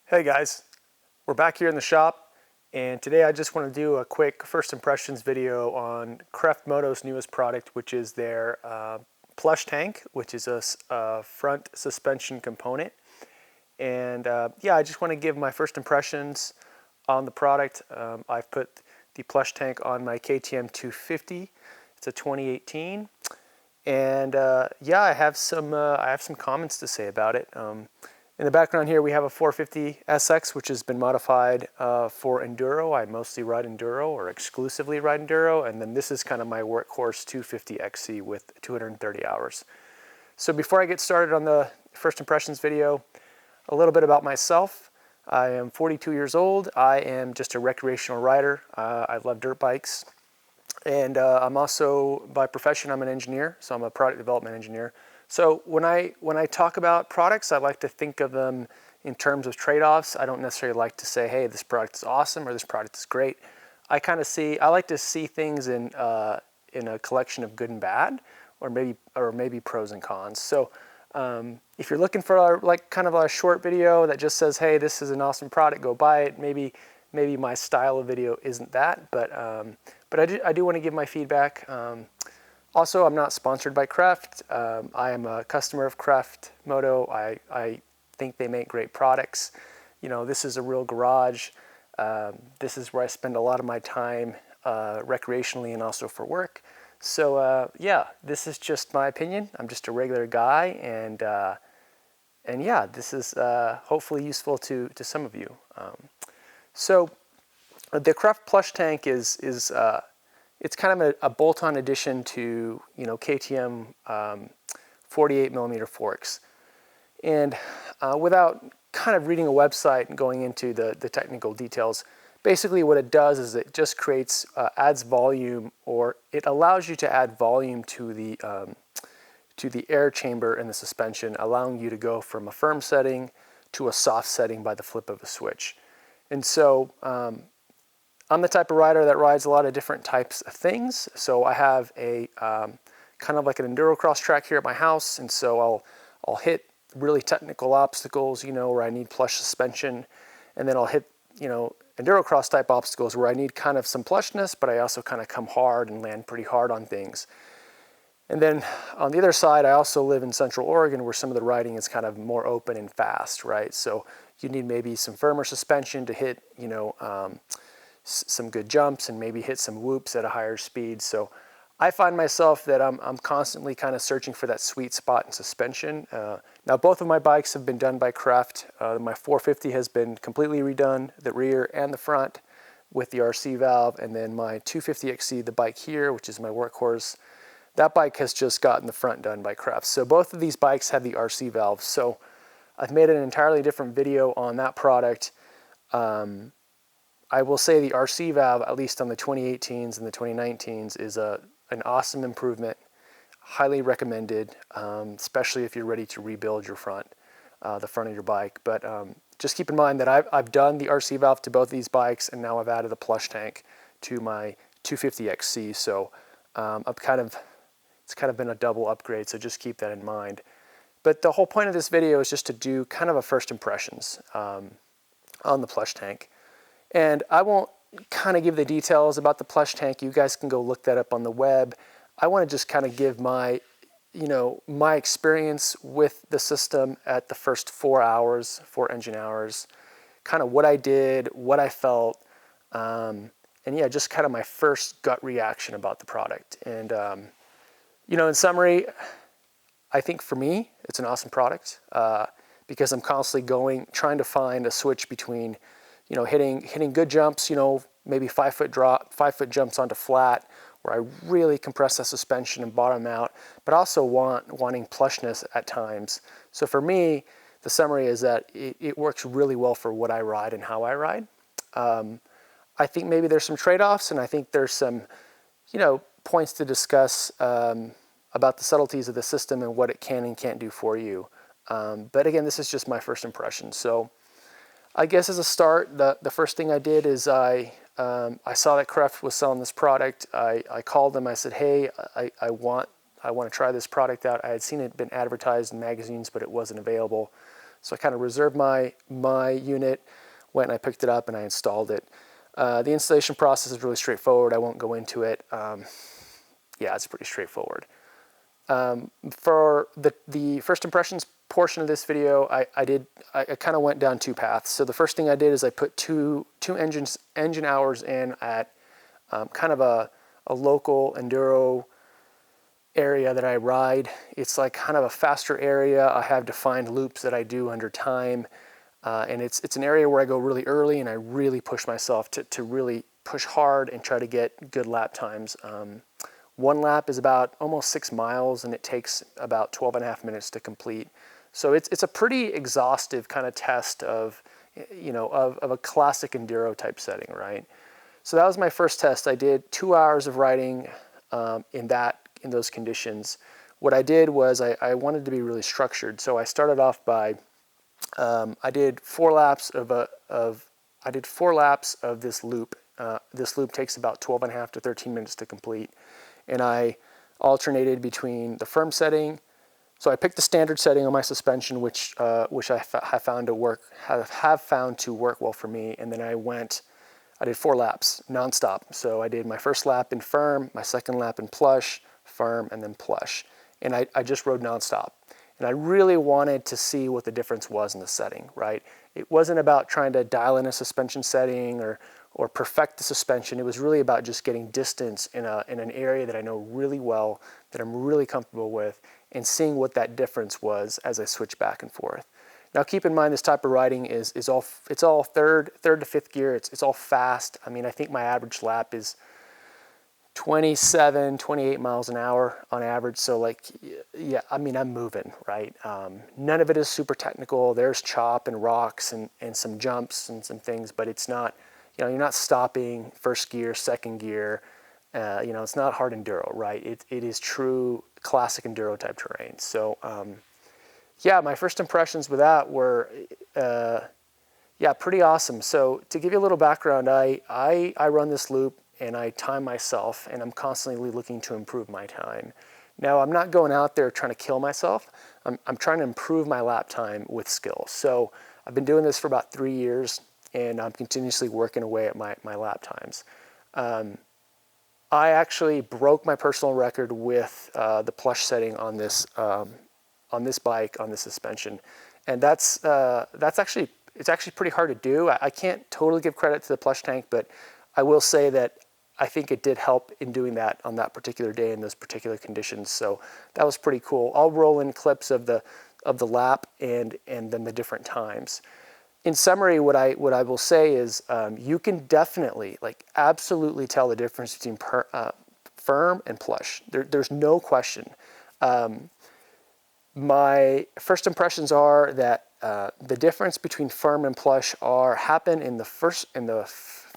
Hey guys, we're back here in the shop, and today I just want to do a quick first impressions video on Kreft Moto's newest product, which is their Plush Tank, which is a front suspension component. And yeah, I just want to give my first impressions on the product. I've put the Plush Tank on my KTM 250. It's a 2018, and yeah, I have some comments to say about it. In the background here, we have a 450 SX, which has been modified for Enduro. I mostly ride Enduro, or exclusively ride Enduro, and then this is kind of my workhorse 250 XC with 230 hours. So before I get started on the first impressions video, a little bit about myself. I am 42 years old. I am just a recreational rider. I love dirt bikes. And I'm also, by profession, I'm an engineer, so I'm a product development engineer. So when I talk about products, I like to think of them in terms of trade-offs. I don't necessarily like to say, hey, this product is awesome or this product is great. I like to see things in a collection of good and bad, or maybe pros and cons. So if you're looking for kind of a short video that just says, hey, this is an awesome product, go buy it. Maybe my style of video isn't that, but I do want to give my feedback. Also, I'm not sponsored by Kreft. I am a customer of Kreft Moto. I think they make great products. You know, this is a real garage. This is where I spend a lot of my time recreationally and also for work. So yeah, this is just my opinion. I'm just a regular guy, and yeah, this is hopefully useful to some of you. So the Kreft Plush Tank is it's kind of a bolt-on addition to, you know, KTM 48mm forks. And without kind of reading a website and going into the technical details, basically what it does is it just creates, adds volume, or it allows you to add volume to the air chamber in the suspension, allowing you to go from a firm setting to a soft setting by the flip of a switch. And so I'm the type of rider that rides a lot of different types of things. So I have a kind of like an enduro cross track here at my house, and so I'll hit really technical obstacles, you know, where I need plush suspension, and then I'll hit, you know, enduro cross type obstacles where I need kind of some plushness, but I also kind of come hard and land pretty hard on things. And then on the other side, I also live in Central Oregon, where some of the riding is kind of more open and fast, right? So you need maybe some firmer suspension to hit, you know, some good jumps and maybe hit some whoops at a higher speed. So I find myself that I'm constantly kind of searching for that sweet spot in suspension. Now both of my bikes have been done by Kreft. My 450 has been completely redone, the rear and the front with the RC valve, and then my 250 XC, the bike here, which is my workhorse, that bike has just gotten the front done by Kreft. So both of these bikes have the RC valve. So I've made an entirely different video on that product. I will say the RC valve, at least on the 2018s and the 2019s, is an awesome improvement. Highly recommended, especially if you're ready to rebuild your front, the front of your bike. But just keep in mind that I've done the RC valve to both these bikes, and now I've added the Plush Tank to my 250 XC. So it's kind of been a double upgrade. So just keep that in mind. But the whole point of this video is just to do kind of a first impressions on the Plush Tank. And I won't kind of give the details about the Plush Tank. You guys can go look that up on the web. I want to just kind of give my, you know, my experience with the system at the first 4 engine hours, kind of what I did, what I felt, and yeah, just kind of my first gut reaction about the product. And, you know, in summary, I think for me, it's an awesome product because I'm constantly trying to find a switch between, you know, hitting good jumps, you know, maybe 5-foot jumps onto flat, where I really compress the suspension and bottom out, but also wanting plushness at times. So for me, the summary is that it works really well for what I ride and how I ride. I think maybe there's some trade-offs, and I think there's some, you know, points to discuss about the subtleties of the system and what it can and can't do for you. But again, this is just my first impression. So I guess as a start, the first thing I did is I saw that Kreft was selling this product. I called them. I said, hey, I want to try this product out. I had seen it been advertised in magazines, but it wasn't available. So I kind of reserved my unit, went and I picked it up and I installed it. The installation process is really straightforward. I won't go into it. Yeah, it's pretty straightforward. For the first impressions portion of this video, I kind of went down two paths. So the first thing I did is I put two engine hours in at kind of a local enduro area that I ride. It's like kind of a faster area. I have defined loops that I do under time, and it's an area where I go really early and I really push myself to really push hard and try to get good lap times. One lap is about almost 6 miles and it takes about 12.5 minutes to complete. So it's a pretty exhaustive kind of test of, of a classic enduro type setting, right? So that was my first test. I did 2 hours of riding in those conditions. What I did was I wanted to be really structured. So I started off by, I did 4 laps of this loop. This loop takes about 12.5 to 13 minutes to complete. And I alternated between the firm setting. So I picked the standard setting on my suspension, which I have found to work well for me. And then I did 4 laps nonstop. So I did my first lap in firm, my second lap in plush, firm, and then plush. And I just rode nonstop. And I really wanted to see what the difference was in the setting, right? It wasn't about trying to dial in a suspension setting or perfect the suspension. It was really about just getting distance in an area that I know really well, that I'm really comfortable with, and seeing what that difference was as I switch back and forth. Now keep in mind this type of riding is all third to fifth gear. It's all fast. I mean, I think my average lap is 27, 28 miles an hour on average. So like, yeah, I mean, I'm moving, right? None of it is super technical. There's chop and rocks and some jumps and some things, but it's not, you're not stopping first gear, second gear. It's not hard enduro, right? It is true classic enduro type terrain. So, yeah, my first impressions with that were, pretty awesome. So to give you a little background, I run this loop and I time myself, and I'm constantly looking to improve my time. Now, I'm not going out there trying to kill myself. I'm trying to improve my lap time with skill. So I've been doing this for about 3 years, and I'm continuously working away at my lap times. I actually broke my personal record with the plush setting on this bike, on the suspension, and it's actually pretty hard to do. I can't totally give credit to the Plush Tank, but I will say that I think it did help in doing that on that particular day in those particular conditions. So that was pretty cool. I'll roll in clips of the lap and then the different times. In summary, what I will say is you can definitely, absolutely tell the difference between firm and plush. There's no question. My first impressions are that the difference between firm and plush happen in the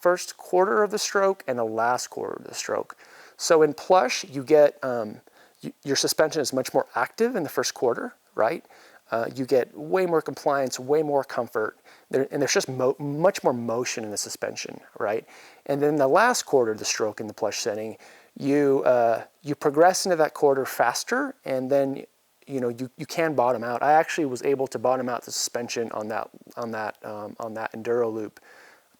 first quarter of the stroke and the last quarter of the stroke. So in plush, you get your suspension is much more active in the first quarter, right? You get way more compliance, way more comfort, and there's just much more motion in the suspension, right? And then the last quarter of the stroke in the plush setting, you progress into that quarter faster, and then you can bottom out. I actually was able to bottom out the suspension on that enduro loop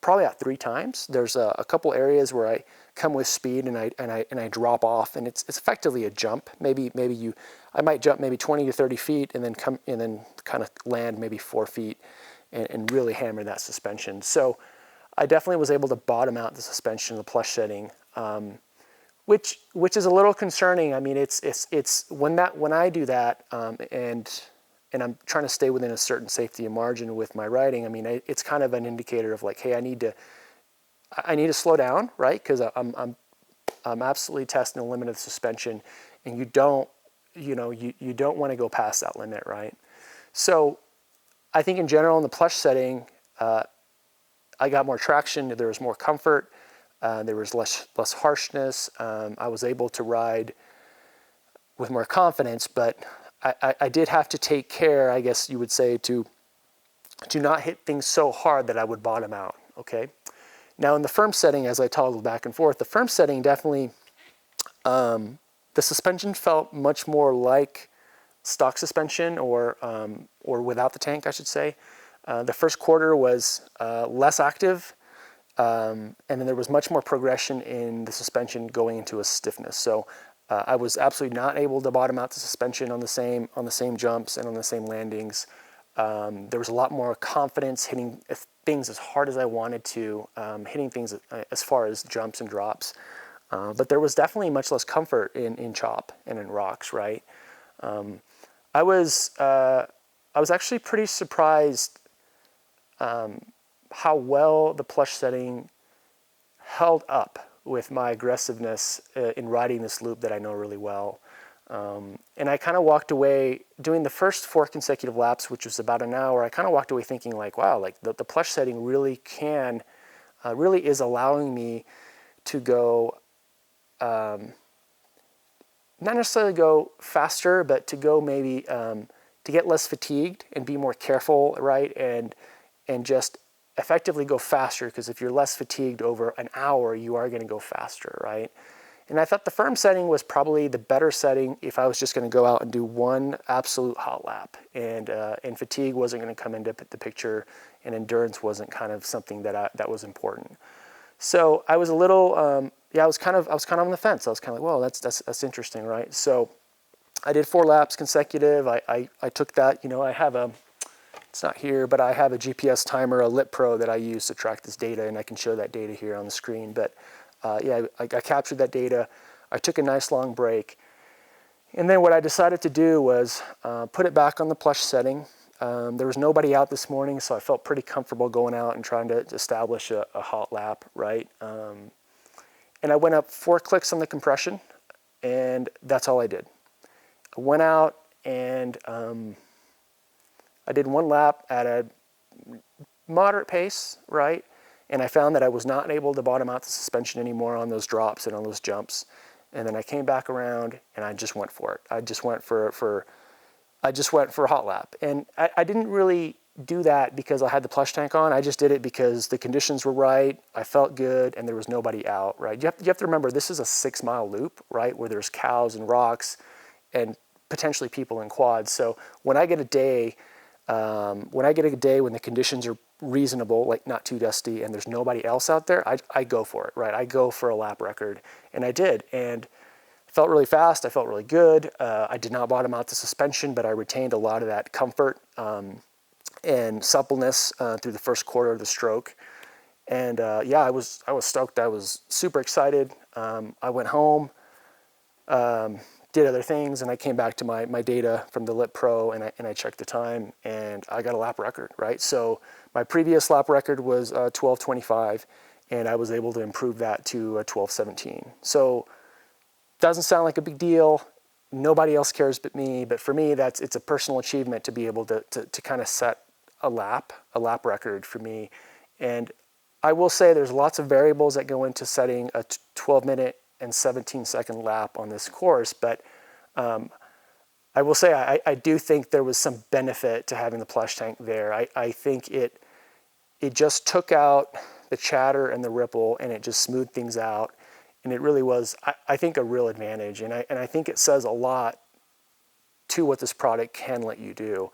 probably about 3 times. There's a couple areas where I come with speed and I drop off, and it's effectively a jump. I might jump maybe 20 to 30 feet and then kind of land maybe 4 feet and really hammer that suspension. So I definitely was able to bottom out the suspension in the plush setting, which is a little concerning. I mean, it's when I do that, and I'm trying to stay within a certain safety margin with my riding. I mean, it's kind of an indicator of like, hey, I need to slow down, right? Because I'm absolutely testing the limit of the suspension, and you don't want to go past that limit, right? So I think in general in the plush setting, I got more traction. There was more comfort. There was less harshness. I was able to ride with more confidence, but I did have to take care, I guess you would say, to not hit things so hard that I would bottom out, okay? Now in the firm setting, as I toggled back and forth, the firm setting definitely, the suspension felt much more like stock suspension or or without the tank, I should say. The first quarter was less active, and then there was much more progression in the suspension going into a stiffness. So I was absolutely not able to bottom out the suspension on the same jumps and on the same landings. There was a lot more confidence hitting things as hard as I wanted to, hitting things as far as jumps and drops. But there was definitely much less comfort in chop and in rocks, right? I was actually pretty surprised how well the Plush setting held up with my aggressiveness in riding this loop that I know really well. And I kind of walked away doing the first 4 consecutive laps, which was about an hour. I kind of walked away thinking like, wow, like the Plush setting really really is allowing me to go, not necessarily go faster, but to go maybe to get less fatigued and be more careful, right? And just effectively go faster, because if you're less fatigued over an hour, you are going to go faster, right? And I thought the firm setting was probably the better setting if I was just going to go out and do one absolute hot lap, and fatigue wasn't going to come into the picture, and endurance wasn't kind of something that was important. So I was a little, I was kind of on the fence. I was kind of like, well, that's interesting, right? So I did 4 laps consecutive. I took that, I have it's not here, but I have a GPS timer, a Lit Pro, that I use to track this data, and I can show that data here on the screen. But yeah, I captured that data. I took a nice long break. And then what I decided to do was put it back on the Plush setting. There was nobody out this morning, so I felt pretty comfortable going out and trying to establish a hot lap, right? And I went up 4 clicks on the compression, and that's all I did. I went out and I did 1 lap at a moderate pace, right? And I found that I was not able to bottom out the suspension anymore on those drops and on those jumps. And then I came back around and I just went for it. I just went for a hot lap. And I didn't really do that because I had the Plush Tank on. I just did it because the conditions were right, I felt good, and there was nobody out, right? You have to remember, this is a 6-mile loop, right, where there's cows and rocks and potentially people in quads. So when I get a day when the conditions are reasonable, like not too dusty, and there's nobody else out there, I go for it, right? I go for a lap record, and I did, and I felt really fast. I felt really good. I did not bottom out the suspension, but I retained a lot of that comfort and suppleness through the first quarter of the stroke. And yeah, I was stoked. I was super excited. I went home, did other things, and I came back to my data from the Lit Pro, and I checked the time, and I got a lap record, right? So my previous lap record was 12:25, and I was able to improve that to 12:17. So doesn't sound like a big deal. Nobody else cares but me, but for me, it's a personal achievement to be able to kind of set a lap record for me. And I will say there's lots of variables that go into setting a 12-minute and 17-second lap on this course, but I will say I do think there was some benefit to having the Plush Tank there. I think it just took out the chatter and the ripple, and it just smoothed things out, and it really was, I think, a real advantage, and I think it says a lot to what this product can let you do.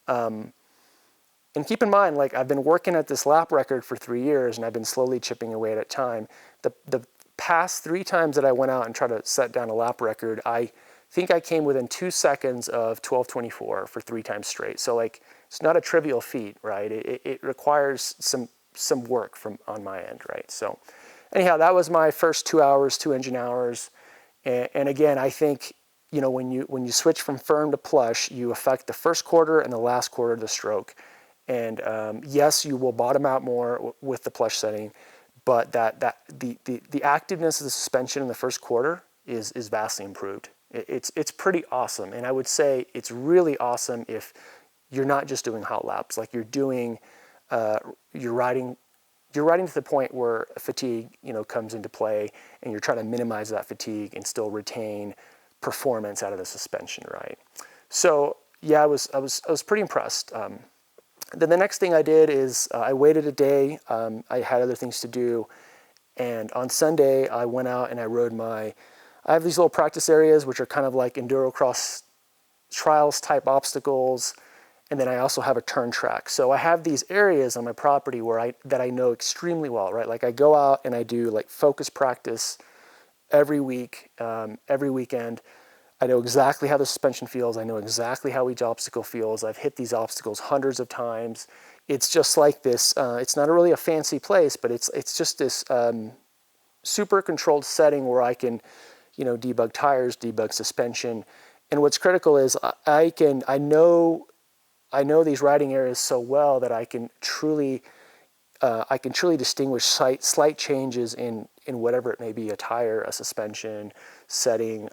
And keep in mind, like, I've been working at this lap record for 3 years, and I've been slowly chipping away at it time. The past 3 times that I went out and tried to set down a lap record, I think I came within 2 seconds of 12:24 for 3 times straight. So, like, it's not a trivial feat, right? It requires some work on my end, right? So anyhow, that was my first 2 hours, 2 engine hours. And again, I think, when you switch from firm to plush, you affect the first quarter and the last quarter of the stroke. And yes, you will bottom out more with the plush setting, but the activeness of the suspension in the first quarter is vastly improved. It's pretty awesome, and I would say it's really awesome if you're not just doing hot laps, like you're riding to the point where fatigue comes into play, and you're trying to minimize that fatigue and still retain performance out of the suspension, right? So yeah, I was pretty impressed. Then the next thing I did is I waited a day. I had other things to do, and on Sunday I went out and I rode I have these little practice areas which are kind of like endurocross trials type obstacles, And then I also have a turn track. So I have these areas on my property where that I know extremely well, right? Like I go out and I do like focus practice every week, every weekend. I know exactly how the suspension feels. I know exactly how each obstacle feels. I've hit these obstacles hundreds of times. It's just like this. It's not really a fancy place, but it's just this super controlled setting where I can, debug tires, debug suspension. And what's critical is I know these riding areas so well that I can truly distinguish slight changes in whatever it may be, a tire, a suspension, setting,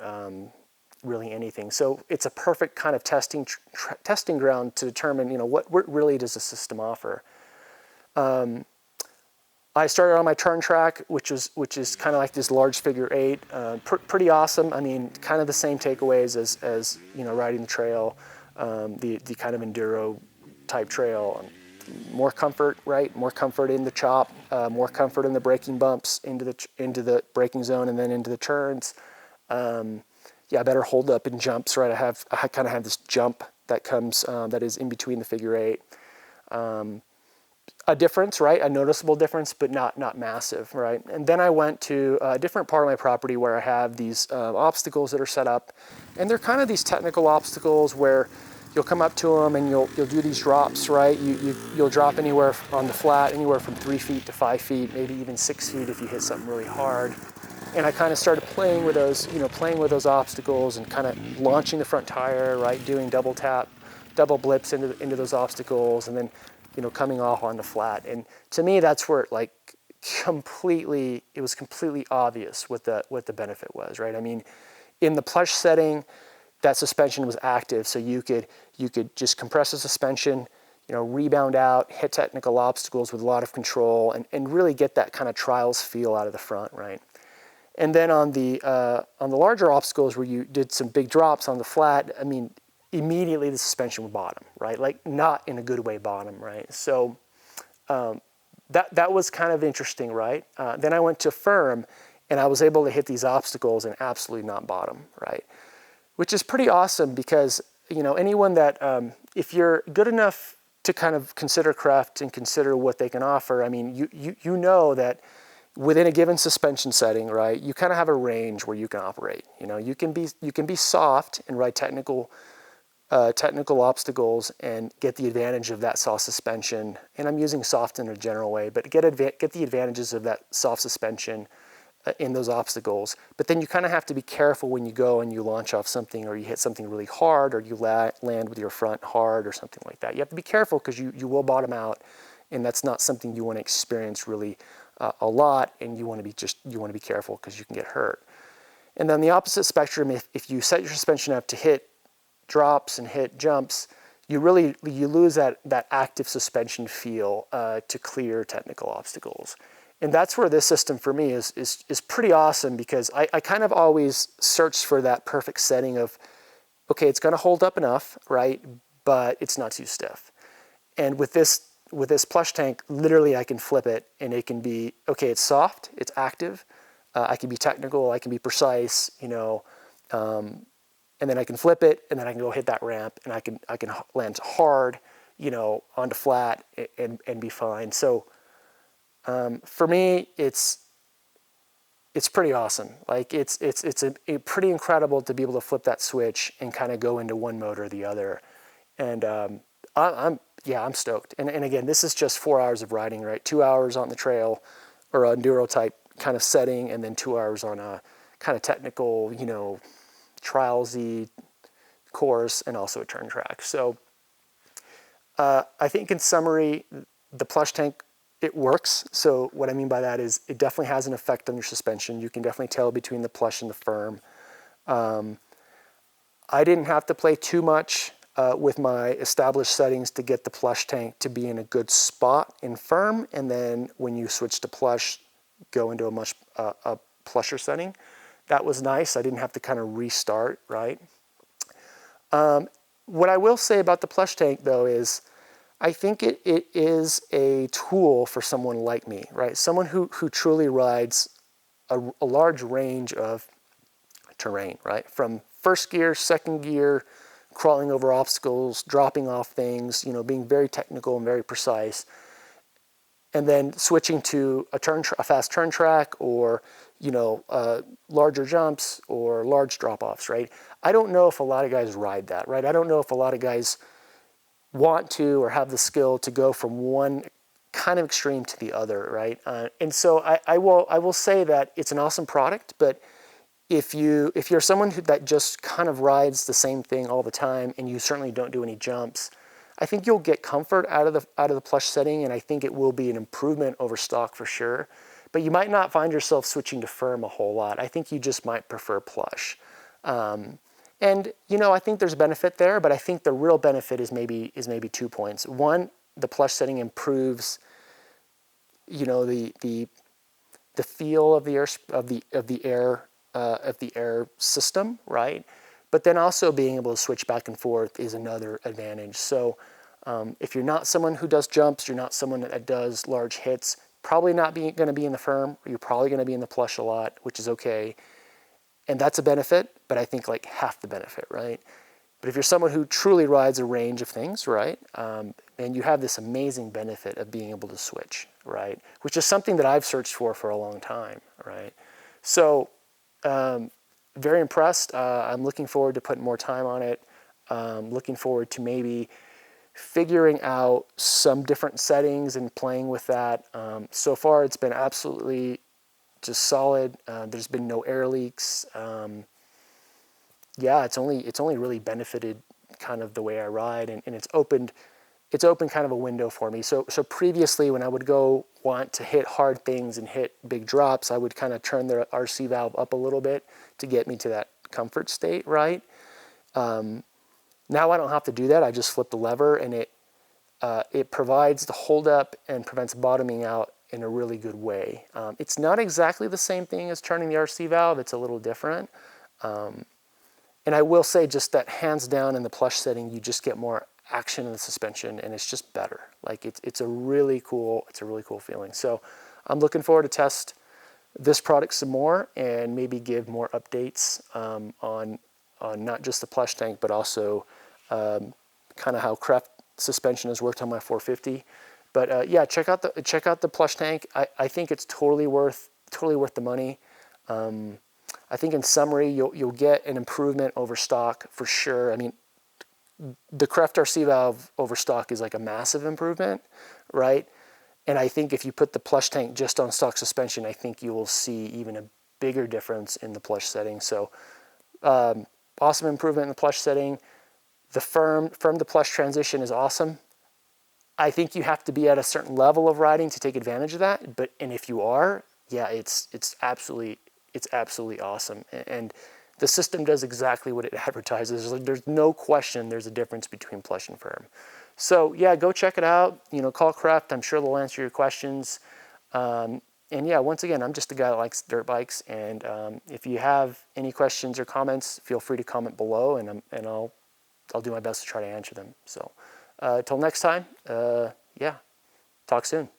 really anything. So it's a perfect kind of testing ground to determine, what really does the system offer. I started on my turn track, which is kind of like this large figure 8, pretty awesome. I mean, kind of the same takeaways as riding the trail, the kind of enduro type trail. More comfort, right? More comfort in the chop, more comfort in the braking bumps into the braking zone and then into the turns. Better hold up in jumps, right? I kind of have this jump that comes that is in between the figure 8. A difference, right? A noticeable difference, but not massive, right? And then I went to a different part of my property where I have these obstacles that are set up, and they're kind of these technical obstacles where you'll come up to them and you'll do these drops, right? You'll drop anywhere on the flat, anywhere from 3 feet to 5 feet, maybe even 6 feet if you hit something really hard. And I kind of started playing with those obstacles and kind of launching the front tire, right? Doing double blips into those obstacles, and then coming off on the flat. And to me, that's where it was completely obvious what the benefit was, right? I mean, in the Plush setting, that suspension was active, so you could just compress the suspension, rebound out, hit technical obstacles with a lot of control, and really get that kind of trials feel out of the front, right? And then on the larger obstacles where you did some big drops on the flat, I mean, immediately the suspension would bottom, right? Like not in a good way bottom, right? So that was kind of interesting, right? Then I went to firm, and I was able to hit these obstacles and absolutely not bottom, right? Which is pretty awesome because, anyone that, if you're good enough to kind of consider Kreft and consider what they can offer, I mean, you know that within a given suspension setting, right, you kind of have a range where you can operate. You can be soft and ride technical obstacles and get the advantage of that soft suspension. And I'm using soft in a general way, but get the advantages of that soft suspension in those obstacles. But then you kind of have to be careful when you go and you launch off something, or you hit something really hard, or you land with your front hard or something like that. You have to be careful because you will bottom out, and that's not something you want to experience really a lot, and you want to be careful because you can get hurt. And then the opposite spectrum, if you set your suspension up to hit drops and hit jumps, you lose that active suspension feel to clear technical obstacles. And that's where this system for me is pretty awesome, because I kind of always search for that perfect setting of, okay, it's going to hold up enough, right? But it's not too stiff. And with this Plush Tank, literally I can flip it and it can be, okay, it's soft, it's active, I can be technical, I can be precise, and then I can flip it, and then I can go hit that ramp, and I can land hard, onto flat and be fine. So for me, it's pretty awesome. Like it's a pretty incredible to be able to flip that switch and kind of go into one mode or the other. And I'm stoked. And again, this is just 4 hours of riding, right? 2 hours on the trail or enduro type kind of setting, and then 2 hours on a kind of technical, trialsy course, and also a turn track. So I think in summary, the Plush Tank, it works. So what I mean by that is it definitely has an effect on your suspension. You can definitely tell between the Plush and the firm. I didn't have to play too much with my established settings to get the Plush Tank to be in a good spot in firm, and then when you switch to Plush, go into a much plusher setting. That was nice. I didn't have to kind of restart, right? What I will say about the Plush Tank, though, is I think it is a tool for someone like me, right? Someone who truly rides a large range of terrain, right? From first gear, second gear, crawling over obstacles, dropping off things, being very technical and very precise, and then switching to a fast turn track, or larger jumps or large drop-offs, right? I don't know if a lot of guys ride that, right? I don't know if a lot of guys want to or have the skill to go from one kind of extreme to the other, right? And so I will say that it's an awesome product, but if you're someone that just kind of rides the same thing all the time, and you certainly don't do any jumps, I think you'll get comfort out of the plush setting, and I think it will be an improvement over stock for sure. But you might not find yourself switching to firm a whole lot. I think you just might prefer plush. And I think there's a benefit there, but I think the real benefit is maybe 2 points. One, the plush setting improves, the feel of the air system, right? But then also being able to switch back and forth is another advantage. So if you're not someone who does jumps, you're not someone that does large hits, probably not going to be in the firm. You're probably going to be in the plush a lot, which is okay. And that's a benefit, but I think like half the benefit, right? But if you're someone who truly rides a range of things, right, and you have this amazing benefit of being able to switch, right, which is something that I've searched for a long time, right? So very impressed. I'm looking forward to putting more time on it. Looking forward to maybe figuring out some different settings and playing with that. So far, it's been absolutely just solid. There's been no air leaks. Yeah, it's only really benefited kind of the way I ride, and it's opened kind of a window for me. So previously, when I would go want to hit hard things and hit big drops, I would kind of turn the RC valve up a little bit to get me to that comfort state, right? Now I don't have to do that. I just flip the lever, and it provides the hold up and prevents bottoming out in a really good way. It's not exactly the same thing as turning the RC valve. It's a little different. And I will say just that hands down in the plush setting, you just get more action in the suspension, and it's just better. Like it's a really cool feeling. So I'm looking forward to test this product some more and maybe give more updates on not just the plush tank, but also kind of how Kreft suspension has worked on my 450. But yeah, check out the plush tank. I think it's totally worth the money. I think in summary, you'll get an improvement over stock for sure. I mean, the Kreft RC valve over stock is like a massive improvement, right? And I think if you put the plush tank just on stock suspension, I think you will see even a bigger difference in the plush setting. So awesome improvement in the plush setting. The firm to plush transition is awesome. I think you have to be at a certain level of riding to take advantage of that. And if you are, yeah, it's absolutely awesome. And the system does exactly what it advertises. There's no question there's a difference between plush and firm. So yeah, go check it out. Call Kreft. I'm sure they'll answer your questions. And yeah, once again, I'm just a guy that likes dirt bikes. And if you have any questions or comments, feel free to comment below, and I'll do my best to try to answer them. So till next time, yeah, talk soon.